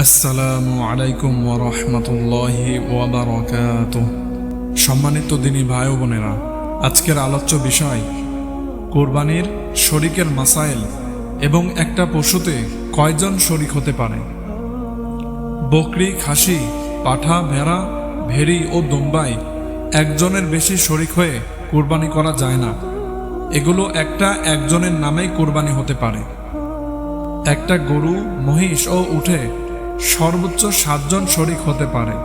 আসসালামু আলাইকুম ওয়া রাহমাতুল্লাহি ওয়া বারাকাতুহু। সম্মানিত দিনী ভাই ও বোনেরা, আজকের আলোচ্য বিষয় কুরবানির শরীকের মাসাইল এবং একটা পশুতে কয়জন শরীক হতে পারে। বকরি, খাসি, পাঠা, ভেড়া, ভেড়ি ও দুম্বাই একজনের বেশি শরীক হয়ে কুরবানি করা যায় না। এগুলো একজনের নামেই কুরবানি হতে পারে। একটা গরু, মহিষ ও উটে সর্বোচ্চ 7 জন শরীক হতে পারে।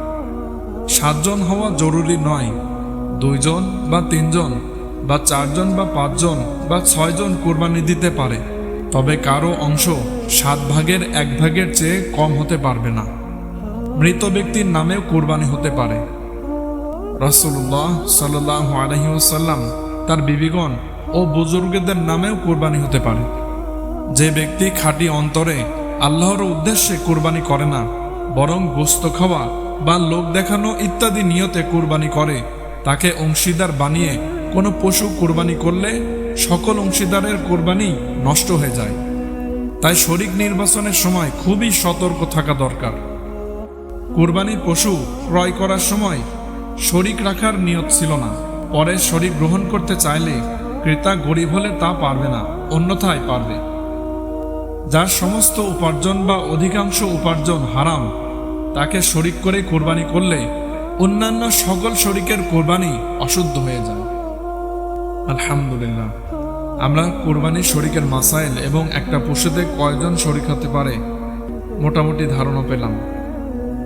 7 জন হওয়া জরুরি নয়। 2 জন বা 3 জন বা 4 জন বা 5 জন বা 6 জন কুরবানি দিতে পারে, তবে কারো অংশ 7 ভাগের 1 ভাগের চেয়ে কম হতে পারবে না। মৃত ব্যক্তির নামেও কুরবানি হতে পারে। রাসূলুল্লাহ সাল্লাল্লাহু আলাইহি ওয়াসাল্লাম তার বিবিগণ ও বুজুর্গদের নামেও কুরবানি হতে পারে। যে ব্যক্তি খাঁটি অন্তরে আল্লাহর উদ্দেশ্যে কুরবানি করে না, বরং গোশত খাওয়া বা লোক দেখানো ইত্যাদি নিয়তে কুরবানি করে, তাকে অংশীদার বানিয়ে কোনো পশু কুরবানি করলে সকল অংশীদারের কুরবানি নষ্ট হয়ে যায়। তাই শরীক নির্বাচনের সময় খুবই সতর্ক থাকা দরকার। কুরবানির পশু ক্রয় করার সময় শরীক রাখার নিয়ত ছিল না। পরে শরীক গ্রহণ করতে চাইলে ক্রেতা গরিব হলে তা পারবে না, অন্যথায় পারবে। যার সমস্ত উপার্জন বা অধিকাংশ উপার্জন হারাম, তাকে শরীক করে কোরবানি করলে অন্যান্য সকল শরীকের কোরবানি অশুদ্ধ হয়ে যায়। আলহামদুলিল্লাহ, আমরা কোরবানির শরীকের মাসাইল এবং একটা পশুতে কয়জন শরীক হতে পারে মোটামুটি ধারণা পেলাম।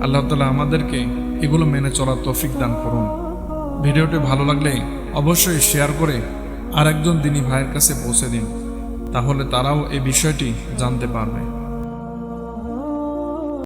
আল্লাহ তাআলা আমাদেরকে এগুলো মেনে চলার তৌফিক দান করুন। ভিডিওটি ভালো লাগলে অবশ্যই শেয়ার করে আরেকজন দিনী ভাইয়ের কাছে পৌঁছে দিন, তাহলে তারাও এই বিষয়টি জানতে পারবে।